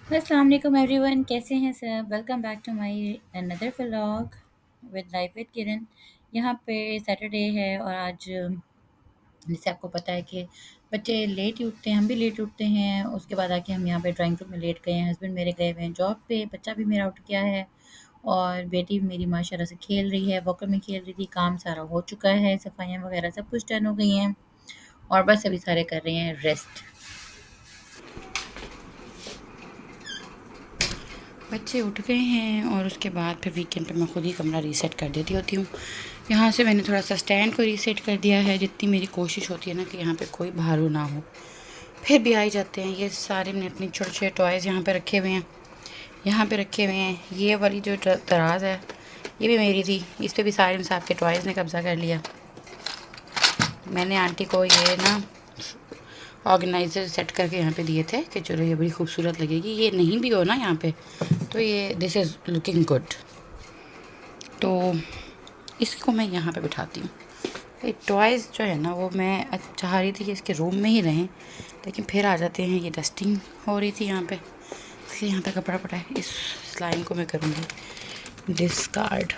अस्सलाम वालेकुम एवरीवन, कैसे हैं सब। Welcome back to my another vlog with life with Kiran. यहाँ पे सैटरडे है और आज जैसे आपको पता है कि बच्चे लेट ही उठते हैं, हम भी लेट उठते हैं। उसके बाद आके हम यहाँ पे ड्राइंग रूम में लेट गए हैं। हस्बैंड मेरे गए हुए हैं जॉब पे, बच्चा भी मेरा उठ गया है और बेटी भी मेरी माशाल्लाह से खेल रही है, वॉकर में खेल रही थी। काम सारा हो चुका है, सफाइयाँ वगैरह सब कुछ डन हो गई हैं और बस अभी सारे कर रहे हैं रेस्ट। बच्चे उठ गए हैं और उसके बाद फिर वीकेंड पे मैं खुद ही कमरा रीसेट कर देती होती हूँ। यहाँ से मैंने थोड़ा सा स्टैंड को रीसेट कर दिया है। जितनी मेरी कोशिश होती है ना कि यहाँ पे कोई भारू ना हो, फिर भी आ ही जाते हैं। ये सारे मैंने अपनी छोटे छोटे टॉयज़ यहाँ पे रखे हुए हैं, यहाँ पे रखे हुए हैं। ये वाली जो दराज है ये भी मेरी थी, इस पर भी सारे साहब के टॉयज़ ने कब्ज़ा कर लिया। मैंने आंटी को ये ना ऑर्गेनाइज़र सेट करके यहाँ पे दिए थे कि चलो ये बड़ी खूबसूरत लगेगी। ये नहीं भी हो ना यहाँ पे तो ये दिस इज़ लुकिंग गुड, तो इसको मैं यहाँ पे बिठाती हूँ। ये टॉयज़ जो है ना वो मैं चाह रही थी कि इसके रूम में ही रहें, लेकिन फिर आ जाते हैं। ये डस्टिंग हो रही थी यहाँ पे, इसलिए यहाँ पे कपड़ा पड़ा है। इस लाइन को मैं करूँगी डिस्कार्ड।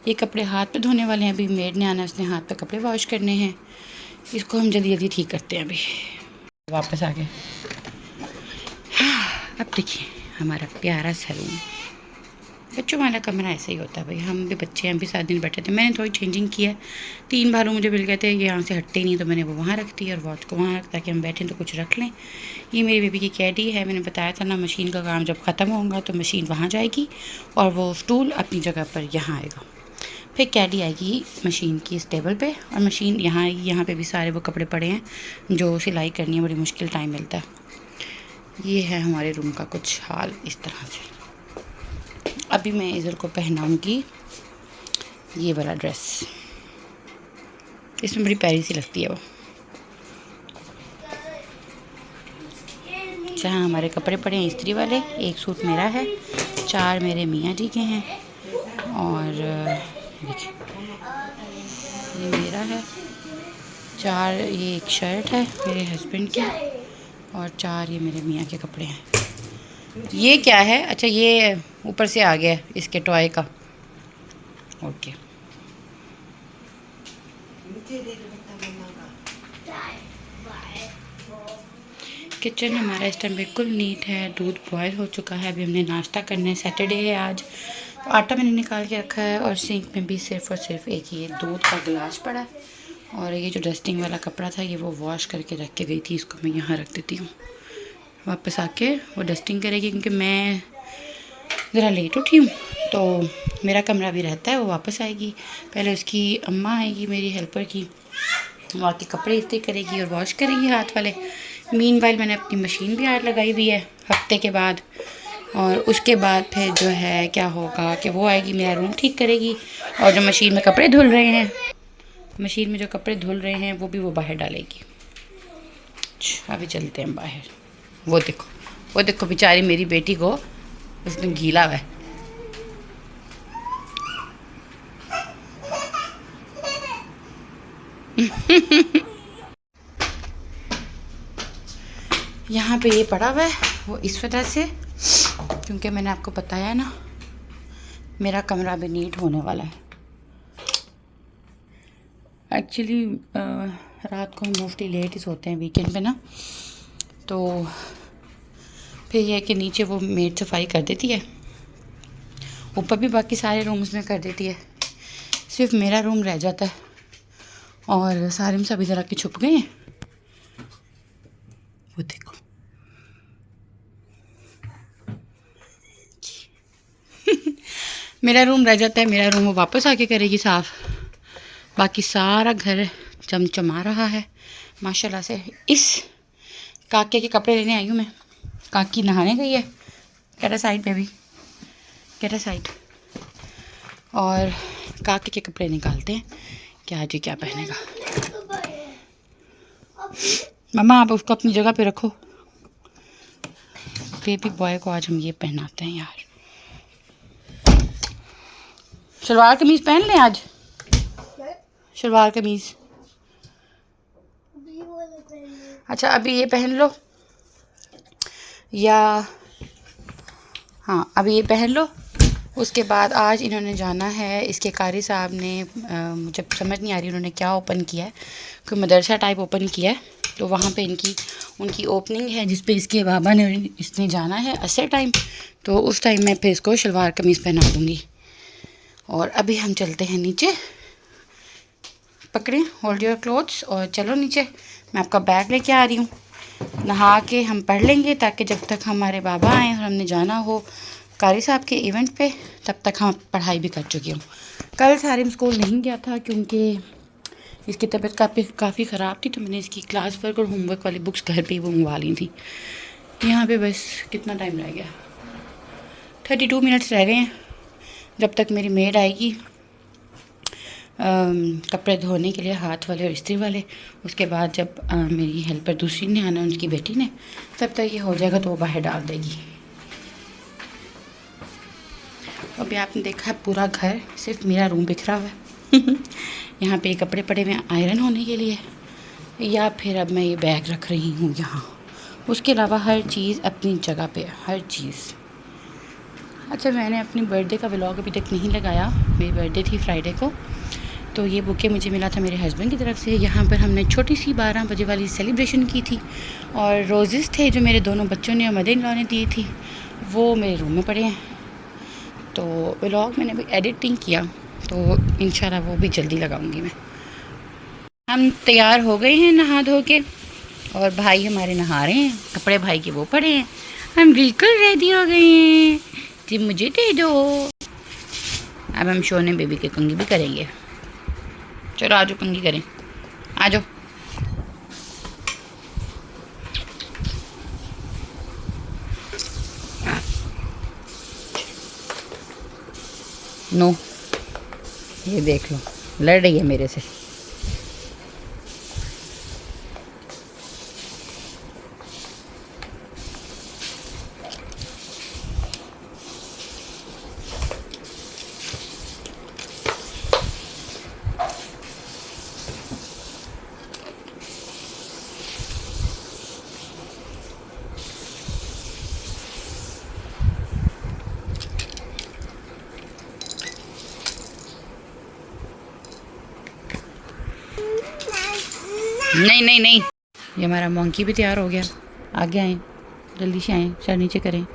ये कपड़े हाथ पे धोने वाले हैं, अभी मेड ने आना है, उसने हाथ पे कपड़े वॉश करने हैं। इसको हम जल्दी जल्दी ठीक करते हैं। अभी वापस आ गए। हाँ, अब देखिए हमारा प्यारा सा रूम। बच्चों वाला कमरा ऐसा ही होता है भाई। हम भी बच्चे हैं, भी 7 दिन बैठे थे। मैंने थोड़ी चेंजिंग की है, 3 बालू मुझे मिल गए थे, ये यहाँ से हटते ही नहीं, तो मैंने वो वहाँ रख दी और वॉच को वहाँ रख, ताकि हम बैठें तो कुछ रख लें। ये मेरी बेबी की कैडी है। मैंने बताया था ना, मशीन का काम जब ख़त्म होगा तो मशीन वहाँ जाएगी और वो स्टूल अपनी जगह पर यहाँ आएगा। फिर कैडी आएगी मशीन की इस टेबल पे और मशीन यहाँ आएगी। यहाँ पे भी सारे वो कपड़े पड़े हैं जो सिलाई करनी है, बड़ी मुश्किल टाइम मिलता है। ये है हमारे रूम का कुछ हाल इस तरह से। अभी मैं इधर को पहनाऊँगी ये वाला ड्रेस, इसमें बड़ी प्यारी सी लगती है वो। जहाँ हमारे कपड़े पड़े हैं इस्त्री वाले, एक सूट मेरा है, 4 मेरे मियाँ जी के हैं और देखिए ये मेरा है, 4 ये एक शर्ट है मेरे हस्बैंड की और 4 ये मेरे मियाँ के कपड़े हैं। ये क्या है? अच्छा ये ऊपर से आ गया इसके टॉय का। ओके, किचन हमारा इस टाइम बिल्कुल नीट है। दूध बॉयल हो चुका है, अभी हमने नाश्ता करना है। सैटरडे है आज, तो आटा मैंने निकाल के रखा है और सिंक में भी सिर्फ़ और सिर्फ एक ये दूध का गिलास पड़ा है। और ये जो डस्टिंग वाला कपड़ा था ये वो वॉश करके रख के गई थी, इसको मैं यहाँ रख देती हूँ। वापस आके वो डस्टिंग करेगी, क्योंकि मैं ज़रा लेट उठी हूँ तो मेरा कमरा भी रहता है। वो वापस आएगी, पहले उसकी अम्मा आएगी मेरी हेल्पर की, वहाँ के कपड़े इस्त्री करेगी और वॉश करेगी हाथ वाले। मीनवाइल मैंने अपनी मशीन भी आज लगाई हुई है हफ्ते के बाद, और उसके बाद फिर जो है क्या होगा कि वो आएगी मेरा रूम ठीक करेगी और जो मशीन में कपड़े धुल रहे हैं, मशीन में जो कपड़े धुल रहे हैं वो भी वो बाहर डालेगी। अभी चलते हैं बाहर। वो देखो, वो देखो बेचारी मेरी बेटी को उसने गीला हुआ है। यहाँ पे ये पड़ा हुआ है वो इस वजह से क्योंकि मैंने आपको बताया ना मेरा कमरा भी नीट होने वाला है। एक्चुअली रात को हम मोस्टली लेट ही सोते हैं वीकेंड पे ना, तो फिर यह है कि नीचे वो मेड सफाई कर देती है, ऊपर भी बाकी सारे रूम्स में कर देती है, सिर्फ मेरा रूम रह जाता है। और सारे में सभी तरह के छुप गए हैं। वो देखो मेरा रूम रह जाता है, मेरा रूम वो वापस आके करेगी साफ़। बाकी सारा घर चमचमा रहा है माशाल्लाह से। इस काके के कपड़े लेने आई हूँ मैं, काकी नहाने गई है। कैटा साइड पे भी, कैटा साइड। और काके के कपड़े निकालते हैं, क्या जी क्या पहनेगा। मम्मा आप उसको अपनी जगह पे रखो। बेबी बॉय को आज हम ये पहनाते हैं यार। शलवार कमीज पहन लें आज, शलवार कमीज। अच्छा अभी ये पहन लो, या हाँ अभी ये पहन लो। उसके बाद आज इन्होंने जाना है, इसके कारी साहब ने मुझे समझ नहीं आ रही उन्होंने क्या ओपन किया है, कोई मदरसा टाइप ओपन किया है। तो वहाँ पे उनकी ओपनिंग है जिस पे इसके बाबा ने इसने जाना है असर टाइम। तो उस टाइम मैं फिर इसको शलवार कमीज़ पहना दूँगी। और अभी हम चलते हैं नीचे। पकड़ें, होल्ड योर क्लोथ्स और चलो नीचे। मैं आपका बैग लेके आ रही हूँ। नहा के हम पढ़ लेंगे ताकि जब तक हमारे बाबा आएँ और हमने जाना हो कारी साहब के इवेंट पे, तब तक हम पढ़ाई भी कर चुकी हूँ। कल सारिम स्कूल नहीं गया था क्योंकि इसकी तबीयत काफ़ी ख़राब थी, तो मैंने इसकी क्लास वर्क और होमवर्क वाली बुक्स घर पे ही वो मंगवा ली थी। यहाँ पे बस कितना टाइम रह गया, 32 मिनट्स रह गए हैं जब तक मेरी मेड आएगी कपड़े धोने के लिए, हाथ वाले और इस्त्री वाले। उसके बाद जब मेरी हेल्पर दूसरी ने आना, उनकी बेटी ने, तब तक ये हो जाएगा तो वो बाहर डाल देगी। अभी आपने देखा पूरा घर, सिर्फ मेरा रूम बिखरा हुआ है। यहाँ पे कपड़े पड़े हुए हैं आयरन होने के लिए, या फिर अब मैं ये बैग रख रही हूँ यहाँ। उसके अलावा हर चीज़ अपनी जगह पे, हर चीज़। अच्छा, मैंने अपनी बर्थडे का व्लॉग अभी तक नहीं लगाया। मेरी बर्थडे थी फ्राइडे को, तो ये बुके मुझे मिला था मेरे हस्बैंड की तरफ से। यहाँ पर हमने छोटी सी 12 बजे वाली सेलिब्रेशन की थी, और रोज़ेस थे जो मेरे दोनों बच्चों ने और मदर इन लॉ ने दी थी, वो मेरे रूम में पड़े हैं। तो व्लॉग मैंने अभी एडिट नहीं किया, तो इंशाल्लाह वो भी जल्दी लगाऊंगी मैं। हम तैयार हो गए हैं नहा धो के, और भाई हमारे नहा रहे हैं, कपड़े भाई के वो पड़े हैं। हम बिल्कुल रेडी हो गए हैं जी, मुझे दे दो। अब हम शोने बेबी के कंघी भी करेंगे। चलो आ जाओ, कंघी करें, आ जाओ। नो, ये देख लो, लड़ रही है मेरे से। नहीं नहीं नहीं, ये हमारा मंकी भी तैयार हो गया। आगे आए, जल्दी से आए, सर नीचे करें।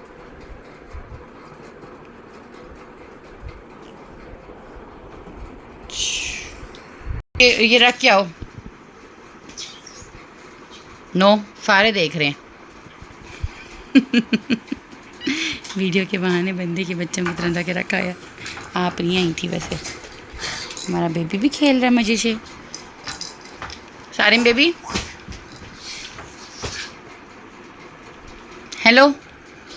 ये रख के आओ। नो, सारे देख रहे हैं। वीडियो के बहाने बंदे के बच्चों की तरह जाके रखा है। आप नहीं आई थी वैसे। हमारा बेबी भी खेल रहा है मज़े से। सारिम बेबी, हेलो,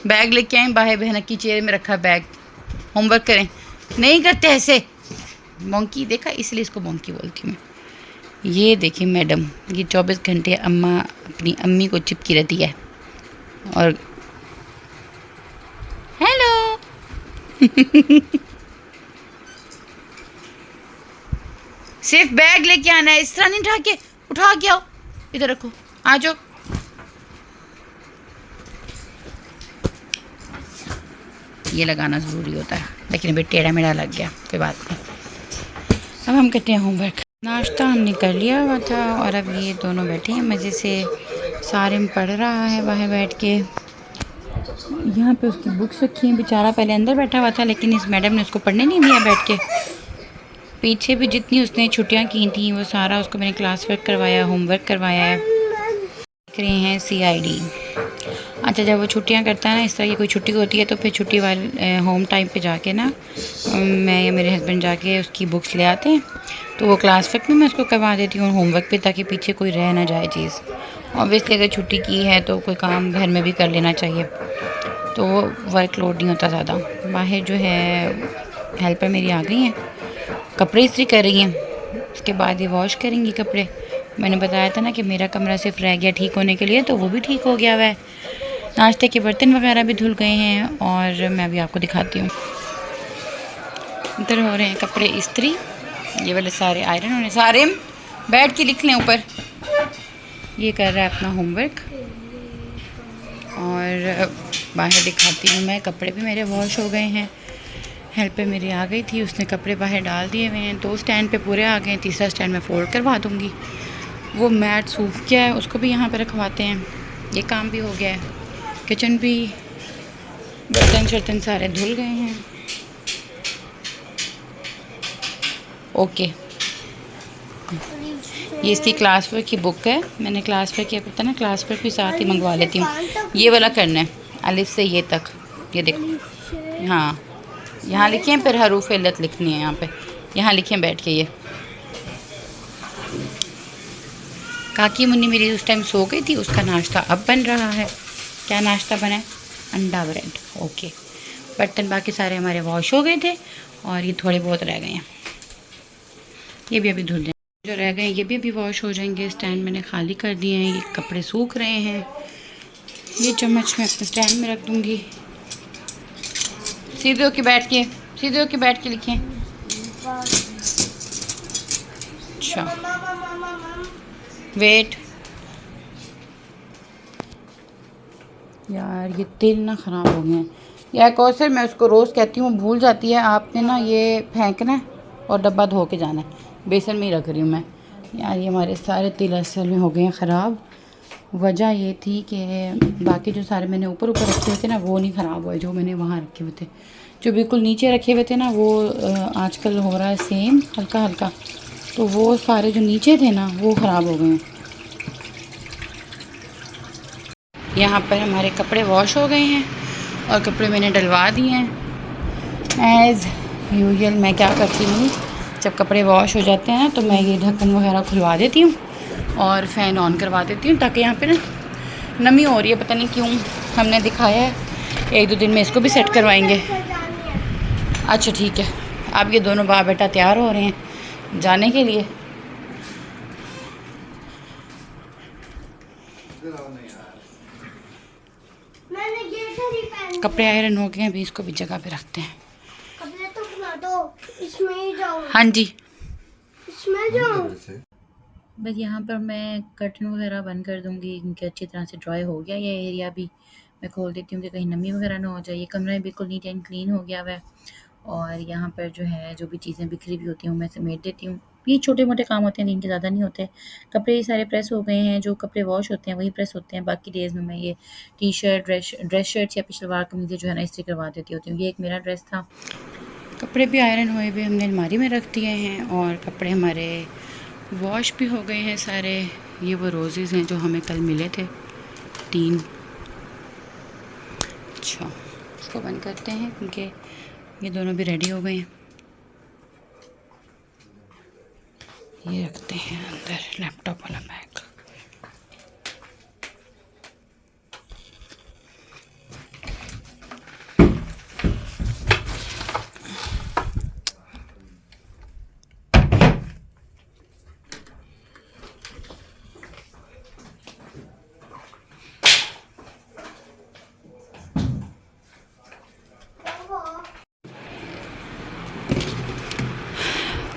बैग लेके आए, बाहर बहन की चेयर में रखा बैग। होमवर्क करें, नहीं करते ऐसे। मोंकी देखा, इसलिए इसको मोंकी बोलती हूँ मैं। ये देखिए मैडम, ये 24 घंटे अम्मा अपनी अम्मी को चिपकी रहती है। और हेलो। सिर्फ बैग लेके आना है, इस तरह नहीं उठा के आओ, इधर रखो, आ जाओ। ये लगाना ज़रूरी होता है, लेकिन अभी टेढ़ा मेढ़ा लग गया, कोई बात नहीं। अब हम करते हैं होमवर्क। नाश्ता हमने कर लिया हुआ था, और अब ये दोनों बैठे हैं मज़े से। सारिम पढ़ रहा है बाहर बैठ के। यहाँ पे उसकी बुक्स रखी हैं। बेचारा पहले अंदर बैठा हुआ था, लेकिन इस मैडम ने उसको पढ़ने नहीं दिया बैठ के। पीछे भी जितनी उसने छुट्टियाँ की थी, वो सारा उसको मैंने क्लास वर्क करवाया, होमवर्क करवाया है। देख रहे हैं CID। अच्छा, जब वो छुट्टियाँ करता है ना, इस तरह की कोई छुट्टी होती है, तो फिर छुट्टी वाले होम टाइम पे जाके ना, मैं या मेरे हस्बैंड जाके उसकी बुक्स ले आते हैं। तो वो क्लास वर्क में मैं उसको करवा देती हूँ, होमवर्क पे, ताकि पीछे कोई रह ना जाए चीज़। ऑब्वियसली अगर छुट्टी की है तो कोई काम घर में भी कर लेना चाहिए, तो वो वर्कलोड नहीं होता ज़्यादा। बाहर जो है हेल्पर मेरी आ गई हैं, कपड़े इस्त्री कर रही हैं। उसके बाद ये वॉश करेंगी कपड़े। मैंने बताया था ना कि मेरा कमरा सिर्फ रह गया ठीक होने के लिए, तो वो भी ठीक हो गया हुआ है। नाश्ते के बर्तन वगैरह भी धुल गए हैं, और मैं अभी आपको दिखाती हूँ। इधर हो रहे हैं कपड़े इस्त्री, ये वाले सारे आयरन होने। सारे बैठ के लिख लें ऊपर। ये कर रहा है अपना होमवर्क। और बाहर दिखाती हूँ मैं। कपड़े भी मेरे वॉश हो गए हैं। हेल्पर मेरी आ गई थी, उसने कपड़े बाहर डाल दिए हुए हैं। 2 स्टैंड पे पूरे आ गए हैं, तीसरा स्टैंड में फ़ोल्ड करवा दूँगी। वो मैट सूख गया है, उसको भी यहाँ पे रखवाते हैं। ये काम भी हो गया है। किचन भी, बर्तन शर्तन सारे धुल गए हैं। ओके, ये इसकी क्लास वर्क की बुक है। मैंने क्लास वर्क किया करता ना, क्लास वर्क भी साथ ही मंगवा लेती हूँ। ये वाला करना है, अलिफ से ये तक, ये देखो। हाँ, यहाँ लिखिए, फिर हरूफ इल्लत लिखनी है यहाँ पे। यहाँ लिखिए बैठ के। ये काकी मुन्नी मेरी उस टाइम सो गई थी, उसका नाश्ता अब बन रहा है। क्या नाश्ता बना है? अंडा ब्रेड। ओके, बर्तन बाकी सारे हमारे वॉश हो गए थे और ये थोड़े बहुत रह गए हैं, ये भी अभी धुल जाए। जो रह गए ये भी अभी वॉश हो जाएंगे। स्टैंड मैंने खाली कर दिए हैं, ये कपड़े सूख रहे हैं। ये चम्मच मैं अपने स्टैंड में रख दूँगी। सीधे होके बैठ के, सीधे होके बैठ के लिखें। अच्छा, वेट यार, ये तेल ना ख़राब हो गए हैं यार। कौसर, मैं उसको रोज़ कहती हूँ, भूल जाती है। आपने ना ये फेंकना है और डब्बा धो के जाना है। बेसन में ही रख रही हूँ मैं यार। ये हमारे सारे तिल असल में हो गए हैं ख़राब। वजह ये थी कि बाकी जो सारे मैंने ऊपर ऊपर रखे हुए थे ना, वो नहीं ख़राब हुए। जो मैंने वहाँ रखे हुए थे, जो बिल्कुल नीचे रखे हुए थे ना, वो आजकल हो रहा है सेम हल्का हल्का। तो वो सारे जो नीचे थे ना, वो ख़राब हो गए हैं। यहाँ पर हमारे कपड़े वॉश हो गए हैं और कपड़े मैंने डलवा दिए हैं। एज़ यूजुअल मैं क्या करती हूँ, जब कपड़े वॉश हो जाते हैं तो मैं ये ढक्कन वगैरह खुलवा देती हूँ और फ़ैन ऑन करवा देती हूँ, ताकि यहाँ पे ना नमी हो रही है, पता नहीं क्यों। हमने दिखाया है, 1-2 दिन में इसको भी सेट करवाएंगे। अच्छा ठीक है, अब ये दोनों बाप बेटा तैयार हो रहे हैं जाने के लिए। कपड़े आयरन हो गए हैं, अभी इसको भी जगह पे रखते हैं। कपड़े तो बना दो, इसमें ही जाओ। हाँ जी, इसमें जाओ। बस यहाँ पर मैं कर्टन वगैरह बंद कर दूँगी, क्योंकि अच्छी तरह से ड्राई हो गया। ये एरिया भी मैं खोल देती हूँ कि कहीं नमी वगैरह ना हो जाए। ये कमरा बिल्कुल नीट एंड क्लीन हो गया हुआ है। और यहाँ पर जो है, जो भी चीज़ें बिखरी हुई होती हैं मैं समेट देती हूँ। ये छोटे मोटे काम होते हैं, दिन के ज़्यादा नहीं होते। कपड़े सारे प्रेस हो गए हैं, जो कपड़े वॉश होते हैं वही प्रेस होते हैं। बाकी डेज़ में मैं ये टी शर्ट, ड्रेस शर्ट्स या सलवार कमीज़ें जो है ना, इस्त्री करवा देती होती हूँ। ये एक मेरा ड्रेस था। कपड़े भी आयरन हुए हुए हमने अलमारी में रख दिए हैं और कपड़े हमारे वॉश भी हो गए हैं सारे। ये वो रोज़ेज़ हैं जो हमें कल मिले थे 3। अच्छा, इसको बंद करते हैं क्योंकि ये दोनों भी रेडी हो गए हैं। ये रखते हैं अंदर लैपटॉप वाला बैग।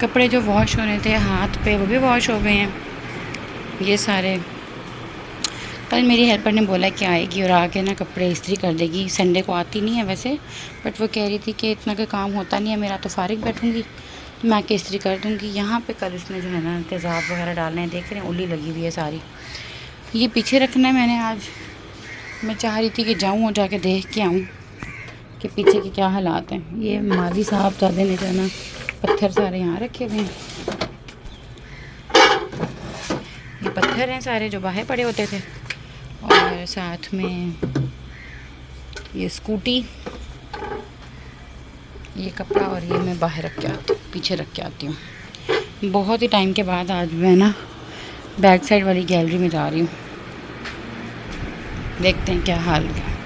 कपड़े जो वॉश होने थे हाथ पे, वो भी वॉश हो गए हैं ये सारे। कल मेरी हेल्पर ने बोला कि आएगी और आके ना कपड़े इस्त्री कर देगी। संडे को आती नहीं है वैसे, बट वो कह रही थी कि इतना का काम होता नहीं है मेरा, तो फारिग बैठूँगी तो मैं आके इस्त्री कर दूँगी। यहाँ पे कल उसने जो है ना तेज़ाब वगैरह डालने हैं, देख रहे हैं उल्ली लगी हुई है सारी। ये पीछे रखना है मैंने आज। मैं चाह रही थी कि जाऊँ और जाके देख के आऊँ कि पीछे के क्या हालात हैं। ये माली साहब ज़्यादा ने जाना पत्थर सारे यहाँ रखे हुए हैं। ये पत्थर हैं सारे जो बाहर पड़े होते थे, और साथ में ये स्कूटी, ये कपड़ा, और ये मैं बाहर रख के आती हूँ, पीछे रख के आती हूँ। बहुत ही टाइम के बाद आज मैं ना बैक साइड वाली गैलरी में जा रही हूँ। देखते हैं क्या हाल है।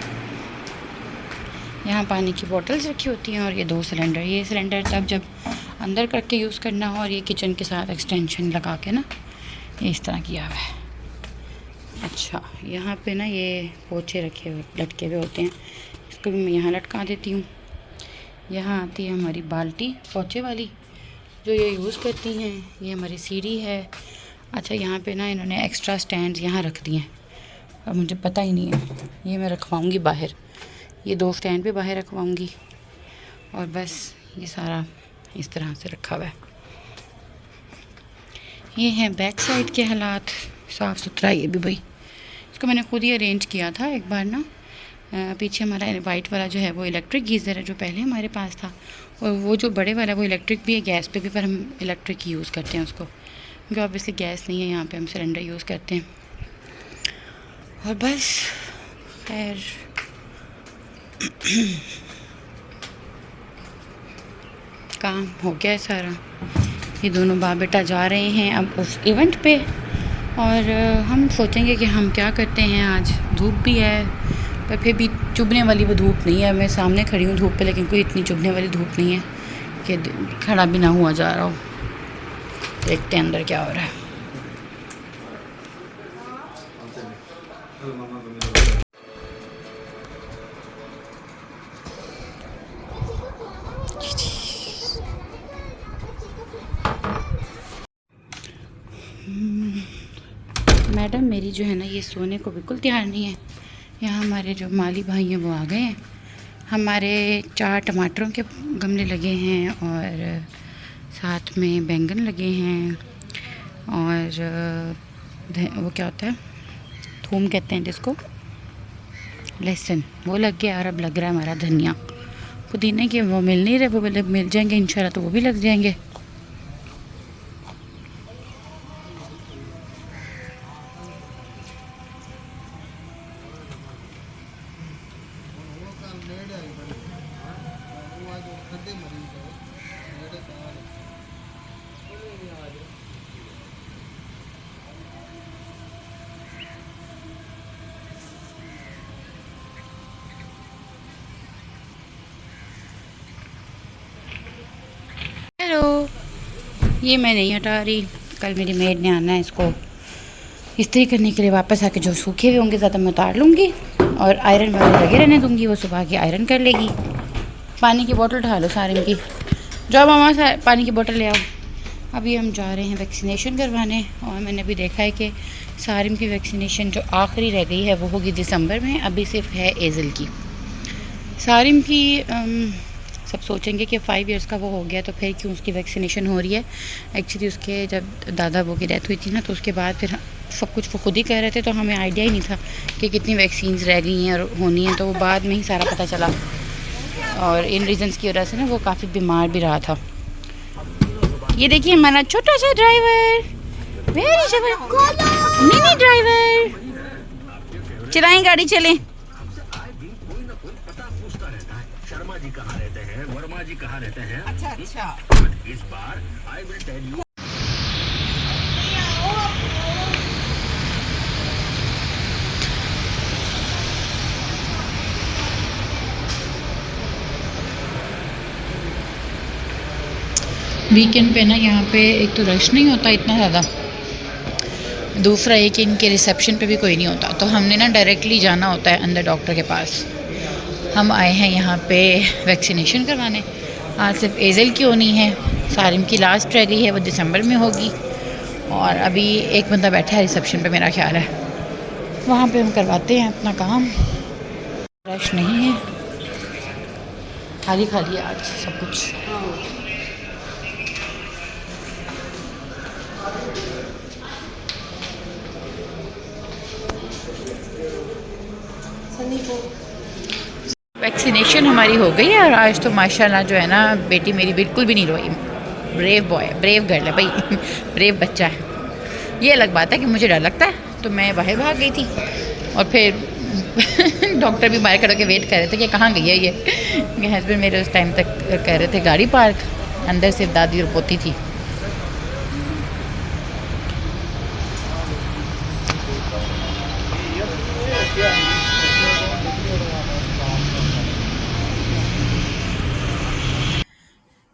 यहाँ पानी की बोतल्स रखी होती हैं और ये 2 सिलेंडर। ये सिलेंडर तब जब अंदर करके यूज़ करना हो, और ये किचन के साथ एक्सटेंशन लगा के ना ये इस तरह किया हुआ है। अच्छा, यहाँ पे ना ये पोछे रखे हुए लटके हुए होते हैं, इसको भी मैं यहाँ लटका देती हूँ। यहाँ आती है हमारी बाल्टी पोछे वाली जो ये यूज़ करती हैं। ये हमारी सीढ़ी है। अच्छा, यहाँ पे ना इन्होंने एक्स्ट्रा स्टैंड्स यहाँ रख दिए हैं, और मुझे पता ही नहीं है। ये मैं रखवाऊँगी बाहर, ये 2 स्टैंड पे बाहर रखवाऊँगी और बस ये सारा इस तरह से रखा हुआ है। ये हैं बैक साइड के हालात, साफ़ सुथरा। ये भी भाई इसको मैंने खुद ही अरेंज किया था एक बार ना। पीछे हमारा वाइट वाला जो है वो इलेक्ट्रिक गीज़र है जो पहले हमारे पास था, और वो जो बड़े वाला वो इलेक्ट्रिक भी है, गैस पे भी, पर हम इलेक्ट्रिक ही यूज़ करते हैं उसको, क्योंकि ऑब्वियसली गैस नहीं है यहाँ पे, हम सिलेंडर यूज़ करते हैं। और बस खैर काम हो गया है सारा। ये दोनों बाप बेटा जा रहे हैं अब उस इवेंट पे, और हम सोचेंगे कि हम क्या करते हैं। आज धूप भी है पर फिर भी चुभने वाली वो धूप नहीं है। मैं सामने खड़ी हूँ धूप पे, लेकिन कोई इतनी चुभने वाली धूप नहीं है कि खड़ा भी ना हुआ जा रहा हो। देखते हैं अंदर क्या हो रहा है। मैडम मेरी जो है ना ये सोने को बिल्कुल तैयार नहीं है। यहाँ हमारे जो माली भाई हैं वो आ गए हैं। हमारे 4 टमाटरों के गमले लगे हैं और साथ में बैंगन लगे हैं, और वो क्या होता है, थूम कहते हैं जिसको, लहसुन, वो लग गया। और अब लग रहा है हमारा धनिया। पुदीने के वो मिल नहीं रहे, वो मिल जाएंगे इंशाल्लाह तो वो भी लग जाएंगे। हेलो, ये मैं नहीं हटा रही, कल मेरी मेड ने आना है इसको इस्त्री करने के लिए। वापस आके जो सूखे हुए होंगे ज़्यादा मैं उतार लूँगी और आयरन वाले लगे रहने दूँगी, वो सुबह के आयरन कर लेगी। पानी की बोतल उठा लो सारिम की, जाओ मामा पानी की बोतल ले आओ। अभी हम जा रहे हैं वैक्सीनेशन करवाने, और मैंने अभी देखा है कि सारिम की वैक्सीनेशन जो आखिरी रह गई है वो होगी दिसंबर में। अभी सिर्फ है एज़ल की। सारिम की सब सोचेंगे कि 5 इयर्स का वो हो गया तो फिर क्यों उसकी वैक्सीनेशन हो रही है। एक्चुअली उसके जब दादा वो की डेथ हुई थी ना, तो उसके बाद फिर सब कुछ वो खुद ही कह रहे थे, तो हमें आइडिया ही नहीं था कि कितनी वैक्सीन्स रह गई हैं और होनी हैं। तो वो बाद में ही सारा पता चला, और इन रीजंस की वजह से ना वो काफ़ी बीमार भी रहा था। ये देखिए हमारा छोटा सा ड्राइवर, वेरी जबरदस्त मिनी ड्राइवर, चलाएं गाड़ी, चलें। शर्मा जी कहाँ रहते हैं, वर्मा जी कहाँ रहते हैं। अच्छा अच्छा, इस बार I will tell you. Weekend पे ना यहाँ पे एक तो रश नहीं होता इतना ज़्यादा, दूसरा एक इनके रिसेप्शन पे भी कोई नहीं होता, तो हमने ना डायरेक्टली जाना होता है अंदर डॉक्टर के पास। हम आए हैं यहाँ पे वैक्सीनेशन करवाने। आज सिर्फ एज़ल की होनी है, सारिम की लास्ट रह गई है, वो दिसंबर में होगी। और अभी एक बंदा बैठा है रिसेप्शन पे, मेरा ख्याल है वहाँ पे हम करवाते हैं अपना काम। रश नहीं है, खाली खाली है आज सब कुछ। वैक्सीनेशन हमारी हो गई है, और आज तो माशाल्लाह जो है ना बेटी मेरी बिल्कुल भी नहीं रोई। ब्रेव बॉय, ब्रेव गर्ल है भाई, ब्रेव बच्चा है। ये अलग बात है कि मुझे डर लगता है, तो मैं बाहर भाग गई थी, और फिर डॉक्टर भी बाहर खड़े के वेट कर रहे थे कि कहाँ गई है ये। मेरे हस्बैंड मेरे उस टाइम तक कह रहे थे गाड़ी पार्क, अंदर सिर्फ दादी और पोती थी।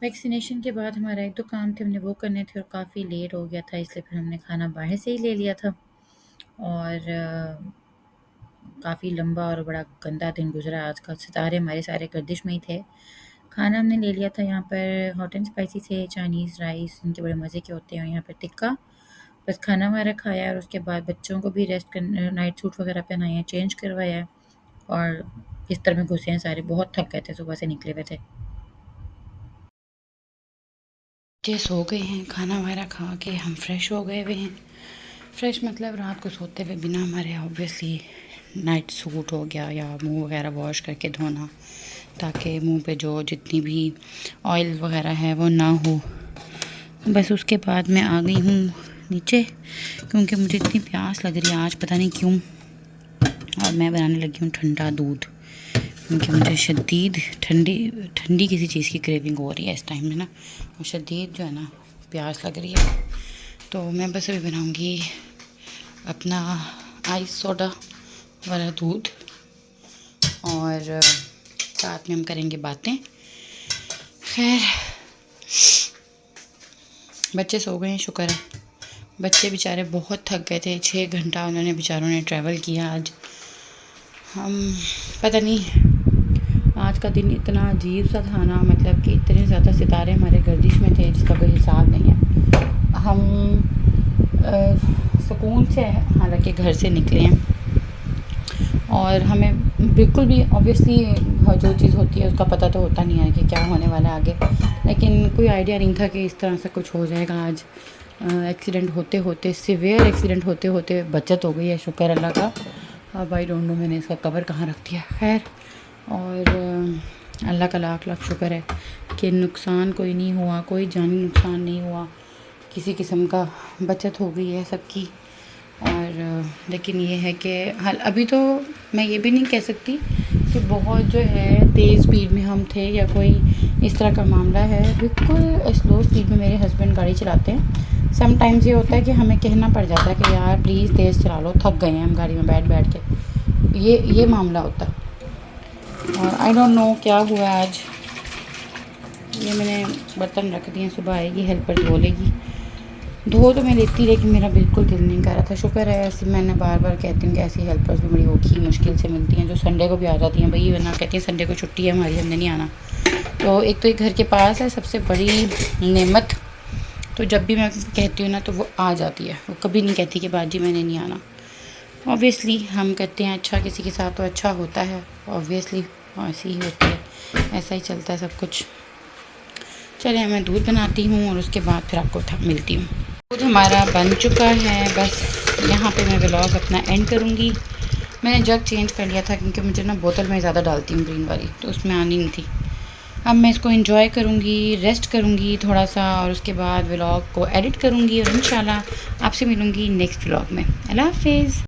वैक्सीनेशन के बाद हमारा एक दो काम थे, हमने वो करने थे, और काफ़ी लेट हो गया था, इसलिए फिर हमने खाना बाहर से ही ले लिया था। और काफ़ी लंबा और बड़ा गंदा दिन गुजरा आज का। सितारे हमारे सारे गर्दिश में ही थे। खाना हमने ले लिया था यहाँ पर, हॉट एंड स्पाइसी थे, चाइनीज़ राइस इनके बड़े मज़े के होते हैं, और यहाँ पर टिक्का बस खाना वगैरह खाया और उसके बाद बच्चों को भी रेस्ट कर नाइट सूट वगैरह पहनाए हैं, चेंज करवाया है और बिस्तर में घुसे हैं सारे। बहुत थक गए थे, सुबह से निकले हुए थे। बच्चे सो गए हैं, खाना वगैरह खा के हम फ्रेश हो गए हुए हैं। फ्रेश मतलब रात को सोते हुए बिना हमारे ऑब्वियसली नाइट सूट हो गया या मुंह वगैरह वॉश करके धोना, ताकि मुंह पे जो जितनी भी ऑयल वगैरह है वो ना हो। बस उसके बाद मैं आ गई हूँ नीचे, क्योंकि मुझे इतनी प्यास लग रही है आज, पता नहीं क्यों। और मैं बनाने लगी हूँ ठंडा दूध, क्योंकि मुझे शदीद ठंडी किसी चीज़ की क्रेविंग हो रही है इस टाइम में ना, और शदीद जो है ना प्यास लग रही है। तो मैं बस अभी बनाऊँगी अपना आइस सोडा वाला दूध, और साथ में हम करेंगे बातें। खैर बच्चे सो गए हैं, शुक्र है। बच्चे बेचारे बहुत थक गए थे, 6 घंटा उन्होंने बेचारों ने ट्रैवल किया आज। हम पता नहीं आज का दिन इतना अजीब सा था ना, मतलब कि इतने ज़्यादा सितारे हमारे गर्दिश में थे जिसका कोई हिसाब नहीं है। हम सुकून से हालांकि घर से निकले हैं, और हमें बिल्कुल भी ऑब्वियसली जो चीज़ होती है उसका पता तो होता नहीं है कि क्या होने वाला है आगे, लेकिन कोई आइडिया नहीं था कि इस तरह से कुछ हो जाएगा आज। एक्सीडेंट होते होते, सिवियर एक्सीडेंट होते होते बचत हो गई है, शुक्र अल्लाह का। अब आई डोंट नो मैंने इसका कवर कहाँ रख दिया। खैर, और अल्लाह का लाख लाख शुक्र है कि नुकसान कोई नहीं हुआ, कोई जानी नुकसान नहीं हुआ, किसी किस्म का बचत हो गई है सबकी। और लेकिन ये है कि हाल अभी तो मैं ये भी नहीं कह सकती कि बहुत जो है तेज़ स्पीड में हम थे या कोई इस तरह का मामला है। बिल्कुल स्लो स्पीड में मेरे हस्बैंड गाड़ी चलाते हैं। समटाइम्स ये होता है कि हमें कहना पड़ जाता है कि यार प्लीज़ तेज़ चला लो, थक गए हैं हम गाड़ी में बैठ बैठ के, ये मामला होता है। और आई डोंट नो क्या हुआ आज। ये मैंने बर्तन रख दिए, सुबह आएगी हेल्पर धो लेगी। धो तो मैं लेती, लेकिन मेरा बिल्कुल दिल नहीं कर रहा था। शुक्र है, ऐसे मैंने बार बार कहती हूँ कि ऐसी हेल्पर्स भी बड़ी औखी मुश्किल से मिलती हैं जो संडे को भी आ जाती हैं। भाई वरना कहती हैं संडे को छुट्टी है हमारी, हमने नहीं आना। तो एक तो एक घर के पास है, सबसे बड़ी नेमत। तो जब भी मैं कहती हूँ ना तो वो आ जाती है, वो कभी नहीं कहती कि बाजी मैंने नहीं आना। ऑब्वियसली हम कहते हैं अच्छा किसी के साथ तो अच्छा होता है, ऑब्वियसली ऐसी ही होती है, ऐसा ही चलता है सब कुछ। चलिए मैं दूध बनाती हूँ और उसके बाद फिर आपको मिलती हूँ। दूध हमारा बन चुका है, बस यहाँ पे मैं व्लॉग अपना एंड करूँगी। मैंने जग चेंज कर लिया था क्योंकि मुझे ना बोतल में ज़्यादा डालती हूँ ग्रीन वाली, तो उसमें आनी नहीं थी। अब मैं इसको एंजॉय करूँगी, रेस्ट करूँगी थोड़ा सा, और उसके बाद व्लॉग को एडिट करूँगी और इंशाल्लाह आपसे मिलूँगी नेक्स्ट व्लॉग में। अल्लाह हाफिज़।